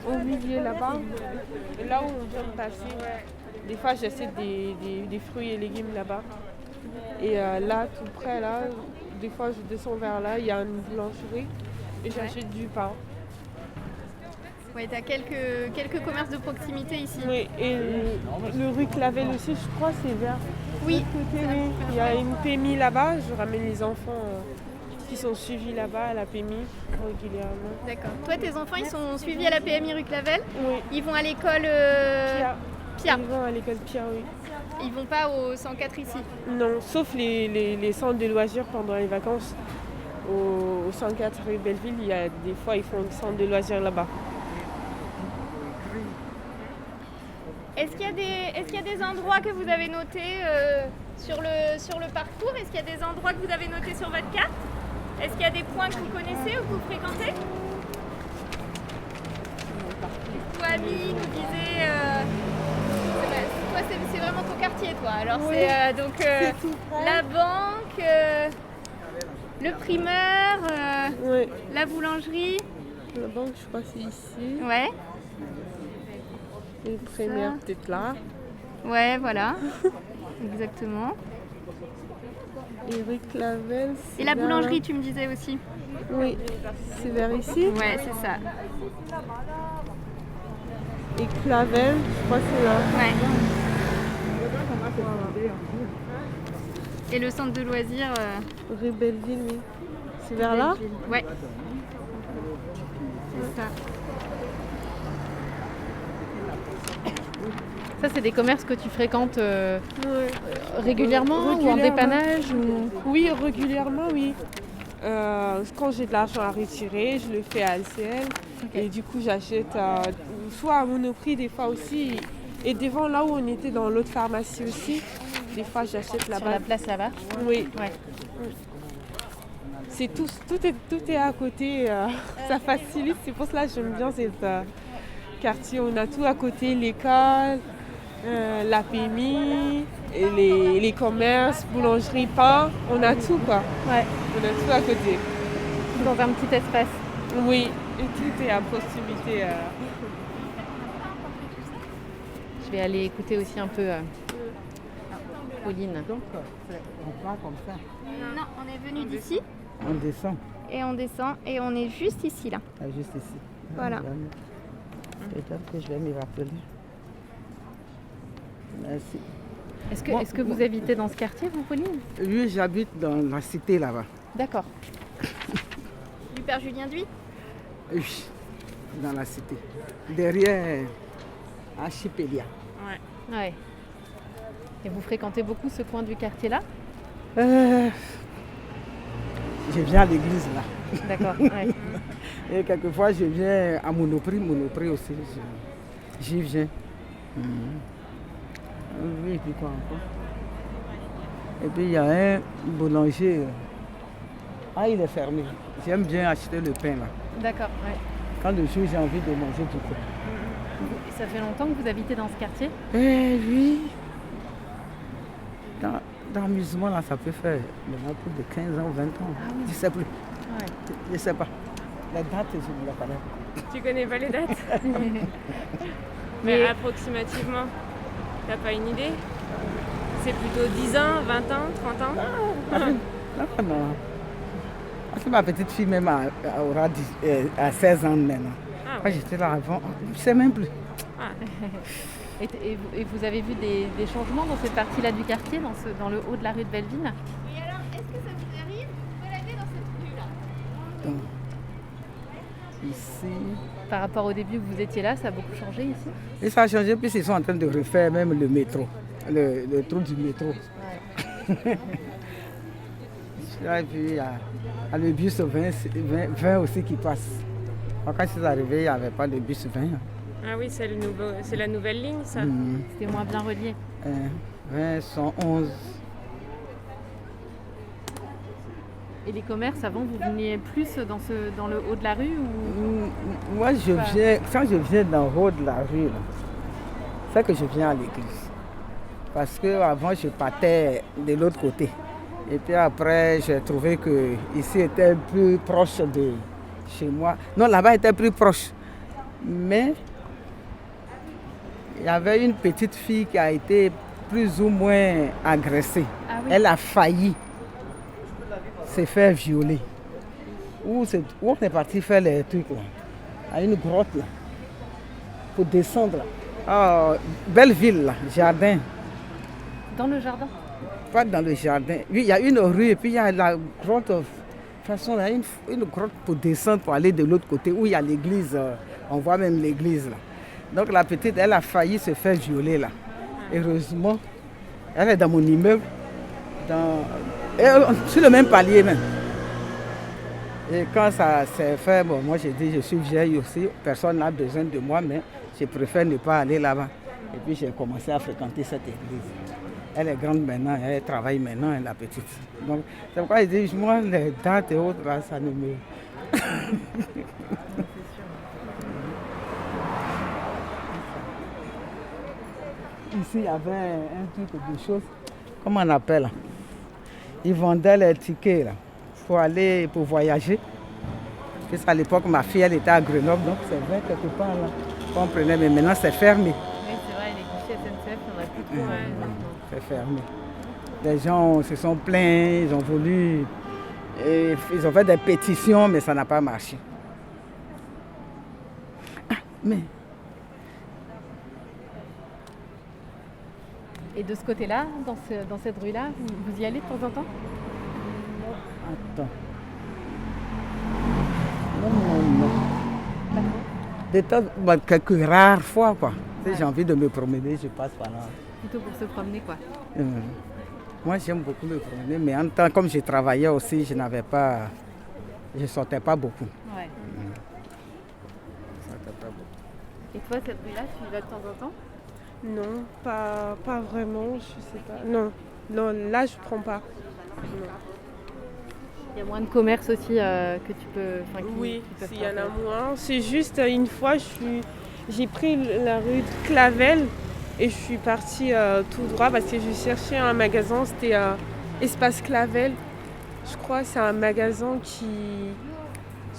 au milieu là-bas, là où on vient de passer. Des fois, j'achète des fruits et légumes là-bas. Et là, tout près, là, des fois, je descends vers là, il y a une boulangerie et j'achète du pain. Ouais, t'as quelques commerces de proximité ici. Oui, et le rue Clavel aussi, je crois, c'est vers Oui. l'autre côté. Oui. Il y a une PMI là-bas, je ramène les enfants qui sont suivis là-bas à la PMI régulièrement. D'accord. Toi, tes enfants, ils sont suivis à la PMI rue Clavel? Oui. Ils vont à l'école Pia. Ils vont à l'école Pia, oui. Ils vont pas au 104 ici? Non, sauf les centres de loisirs pendant les vacances. Au 104 rue Belleville, il y a des fois, ils font un centre de loisirs là-bas. Est-ce qu'il y a des endroits que vous avez notés sur le parcours? Est-ce qu'il y a des endroits que vous avez notés sur votre carte? Est-ce qu'il y a des points que vous connaissez ou que vous fréquentez? Toi, Abby, nous disais... toi, c'est vraiment ton quartier, toi. Alors, oui. c'est donc la banque, le primeur, Oui. la boulangerie. La banque, je crois que c'est ici. Ouais. Et le primaire, peut-être là. Ouais, voilà. Exactement. Et rue Clavel, Et la boulangerie, tu me disais aussi? Oui, c'est vers ici. Ouais, c'est ça. Et Clavel, je crois que c'est là. Ouais. Et le centre de loisirs Rue Belleville, oui. C'est vers là? Ouais. C'est ça. Ça, c'est des commerces que tu fréquentes régulièrement ou en dépannage ou... Oui, régulièrement, oui. Quand j'ai de l'argent à retirer, je le fais à LCL. Okay. Et du coup, j'achète soit à Monoprix, des fois aussi. Et devant là où on était dans l'autre pharmacie aussi, des fois j'achète là-bas. Sur la place là-bas? Oui. Ouais. C'est tout est à côté. Ça facilite. C'est pour cela que j'aime bien cet quartier. On a tout à côté, l'école, la PMI, et les commerces, boulangerie, pain. On a tout, quoi. Ouais. On a tout à côté. Dans un petit espace. Oui, et tout est à proximité. Je vais aller écouter aussi un peu Pauline. Donc, on part comme ça. Non, on est venu d'ici. On descend. Et on descend et on est juste ici, là. Ah, juste ici. Voilà. Peut-être que je vais m'y rappeler. Merci. Est-ce que vous habitez dans ce quartier, vous, Pauline? Oui, j'habite dans la cité là-bas. D'accord. Du Père Julien Duy? Oui, dans la cité. Derrière Archipélia. Ouais. Et vous fréquentez beaucoup ce coin du quartier-là? Je viens à l'église là. D'accord, ouais. Et quelquefois je viens à Monoprix aussi. J'y viens. Oui, et puis quoi encore? Et puis il y a un boulanger. Ah, il est fermé. J'aime bien acheter le pain là. D'accord, ouais. Quand le jour j'ai envie de manger du pain. Et ça fait longtemps que vous habitez dans ce quartier? Oui. Dans l'amusement, là, ça peut faire plus de 15 ans ou 20 ans. Ah oui. Je ne sais plus. Ouais. Je ne sais pas. La date, je ne la connais pas. Tu connais pas les dates? Mais approximativement, t'as pas une idée? C'est plutôt 10 ans, 20 ans, 30 ans? Non. Parce que ma petite fille même aura 16 ans maintenant. Ah, Quand j'étais là avant, je ne sais même plus. Ah. Et vous avez vu des changements dans cette partie-là du quartier, dans le haut de la rue de Belleville? Et alors, est-ce que ça vous arrive de vous balader dans cette rue-là? Donc, ici. Par rapport au début que vous étiez là, ça a beaucoup changé ici? Et ça a changé, puis ils sont en train de refaire même le métro, le trou du métro. Ouais. Là, et puis il y a le bus 20 aussi qui passe. Quand je suis arrivé, il n'y avait pas de bus 20. Ah oui, c'est la nouvelle ligne, ça. C'était moins bien relié. 20, 111. Et les commerces, avant, vous veniez plus dans le haut de la rue ou... Moi, quand je viens dans le haut de la rue, c'est que je viens à l'église. Parce qu'avant, je partais de l'autre côté. Et puis après, j'ai trouvé que ici était plus proche de chez moi. Non, là-bas était plus proche. Mais il y avait une petite fille qui a été plus ou moins agressée. Ah oui. Elle a failli se faire violer. Où on est parti faire les trucs là, à une grotte là, pour descendre là. Ah, belle ville là, jardin. Dans le jardin? Pas dans le jardin. Oui, il y a une rue et puis il y a la grotte. De toute façon, il y a une grotte pour descendre, pour aller de l'autre côté où il y a l'église. On voit même l'église là. Donc la petite, elle a failli se faire violer là. Heureusement, elle est dans mon immeuble, sur le même palier même. Et quand ça s'est fait, bon, moi j'ai dit je suis vieille aussi, personne n'a besoin de moi, mais je préfère ne pas aller là-bas. Et puis j'ai commencé à fréquenter cette église. Elle est grande maintenant, elle travaille maintenant, la petite. Donc c'est pourquoi je dis, moi les dates et autres, là, ça ne me... Ici, il y avait un truc de choses, comment on appelle? Ils vendaient les tickets là, pour voyager. Parce qu'à l'époque, ma fille, elle était à Grenoble, donc c'est vrai, quelque part là, on prenait, mais maintenant c'est fermé. Oui, c'est vrai, les guichets SNCF, il n'y en a plus trop. C'est fermé. Les gens se sont plaints, ils ont voulu, ils ont fait des pétitions, mais ça n'a pas marché. Ah, mais... Et de ce côté-là, dans cette rue-là, vous y allez de temps en temps? Attends. Non. Des temps, quelques rares fois, quoi. Si j'ai envie de me promener, je passe par là. Plutôt pour se promener, quoi. Moi, j'aime beaucoup me promener, mais en temps, comme je travaillais aussi, je ne sortais pas beaucoup. Ouais. Je sortais pas beaucoup. Et toi, cette rue-là, tu y vas de temps en temps? Non, pas vraiment, je sais pas. Non, là je prends pas. Non. Il y a moins de commerce aussi que tu peux... Oui, s'il y en a moins. C'est juste une fois, j'ai pris la rue de Clavel et je suis partie tout droit parce que je cherchais un magasin, c'était Espace Clavel. Je crois que c'est un magasin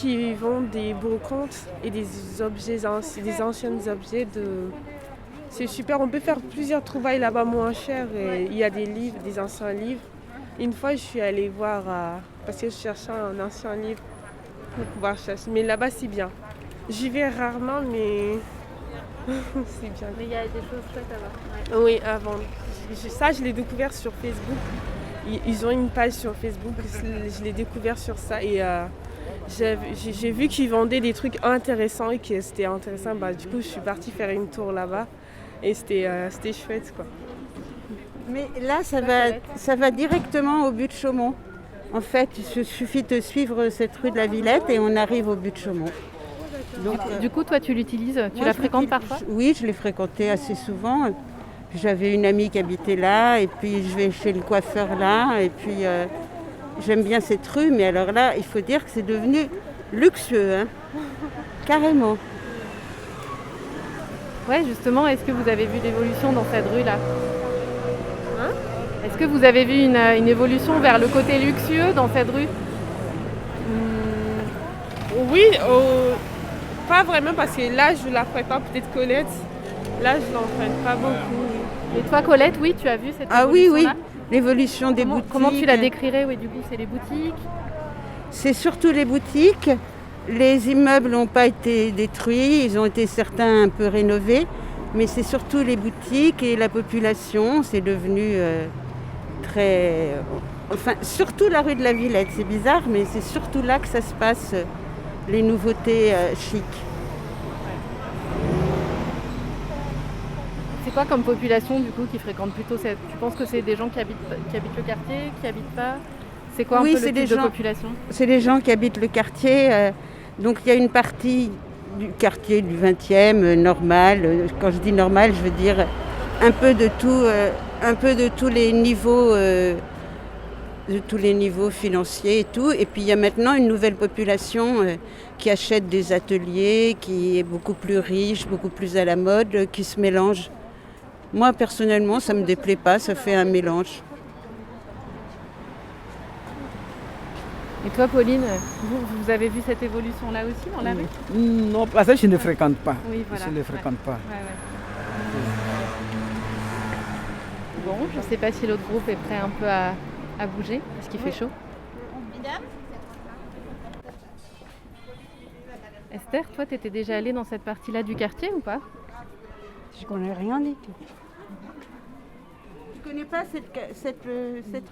qui vend des brocantes et des objets, des anciens objets de... C'est super, on peut faire plusieurs trouvailles là-bas moins cher. Et il y a des livres, des anciens livres. Une fois, je suis allée voir, parce que je cherchais un ancien livre pour pouvoir chercher. Mais là-bas, c'est bien. J'y vais rarement, mais c'est bien. Mais il y a des choses chouettes à voir. Ouais. Oui, avant. Ça, je l'ai découvert sur Facebook. Ils ont une page sur Facebook, je l'ai découvert sur ça. Et j'ai vu qu'ils vendaient des trucs intéressants et que c'était intéressant. Du coup, je suis partie faire une tour là-bas. Et c'était chouette, quoi. Mais là, ça va directement au but de Chaumont. En fait, il suffit de suivre cette rue de la Villette et on arrive au but de Chaumont. Donc, du coup, toi, tu l'utilises? Tu la fréquentes parfois? Oui, je l'ai fréquentée assez souvent. J'avais une amie qui habitait là et puis je vais chez le coiffeur là. Et puis, j'aime bien cette rue, mais alors là, il faut dire que c'est devenu luxueux, hein. Carrément. Ouais, justement, est-ce que vous avez vu l'évolution dans cette rue-là? Est-ce que vous avez vu une évolution vers le côté luxueux dans cette rue? Oui, pas vraiment parce que là, je la fréquente, peut-être Colette. Là, je l'emprunte pas beaucoup. Et toi, Colette, oui, tu as vu cette évolution-là? Ah oui, oui, l'évolution des boutiques. Comment tu la décrirais? Oui, du coup, c'est les boutiques? C'est surtout les boutiques. Les immeubles n'ont pas été détruits, ils ont été certains un peu rénovés, mais c'est surtout les boutiques et la population, c'est devenu très... Enfin, surtout la rue de la Villette, c'est bizarre, mais c'est surtout là que ça se passe, les nouveautés chics. C'est quoi comme population, du coup, qui fréquente plutôt cette... Tu penses que c'est des gens qui habitent le quartier, qui habitent pas? C'est quoi un peu le type de population? C'est des gens qui habitent le quartier. Donc il y a une partie du quartier du 20e, normal. Quand je dis normal, je veux dire un peu de tous les niveaux financiers et tout. Et puis il y a maintenant une nouvelle population qui achète des ateliers, qui est beaucoup plus riche, beaucoup plus à la mode, qui se mélange. Moi personnellement, ça ne me déplaît pas, ça fait un mélange. Et toi, Pauline, vous avez vu cette évolution-là aussi dans la rue? Non, parce que je ne fréquente pas. Oui, voilà. Je ne fréquente pas. Bon, je ne sais pas si l'autre groupe est prêt un peu à bouger, parce qu'il fait chaud. Esther, toi, tu étais déjà allée dans cette partie-là du quartier ou pas? Je connais rien du tout. Tu connais pas cette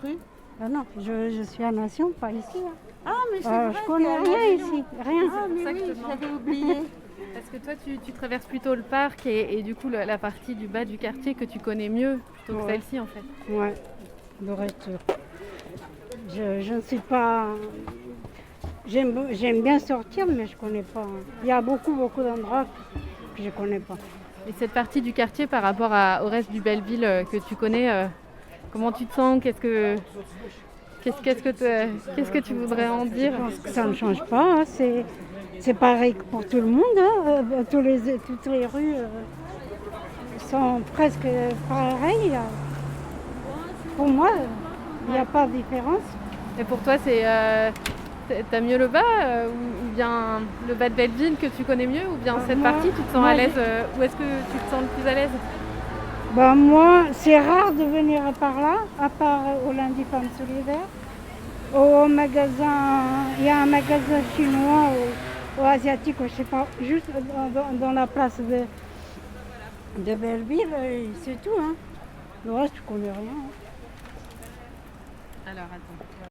rue? Ah non, je suis à Nation, pas ici. Hein. Ah, mais c'est vrai. Je connais rien ici, rien. Ah, mais oui, j'avais oublié. Parce que toi, tu traverses plutôt le parc et du coup, la partie du bas du quartier que tu connais mieux plutôt que celle-ci, en fait. Ouais, le reste. Je ne suis pas... J'aime bien sortir, mais je ne connais pas. Il y a beaucoup d'endroits que je ne connais pas. Et cette partie du quartier par rapport au reste du Belleville que tu connais, comment tu te sens? Qu'est-ce que tu voudrais en dire? Je pense que ça ne change pas. Hein. C'est pareil que pour tout le monde. Hein. Toutes les rues sont presque pareilles. Pour moi, il n'y a pas de différence. Et pour toi, t'as mieux le bas ou bien le bas de Belleville que tu connais mieux, ou bien cette partie, tu te sens à l'aise? Où est-ce que tu te sens le plus à l'aise? Moi, c'est rare de venir par là, à part au lundi femme solidaire. Au magasin, il y a un magasin chinois ou asiatique, je ne sais pas, juste dans la place de Belleville, c'est tout. Hein. Le reste, je ne connais rien. Hein. Alors, attends.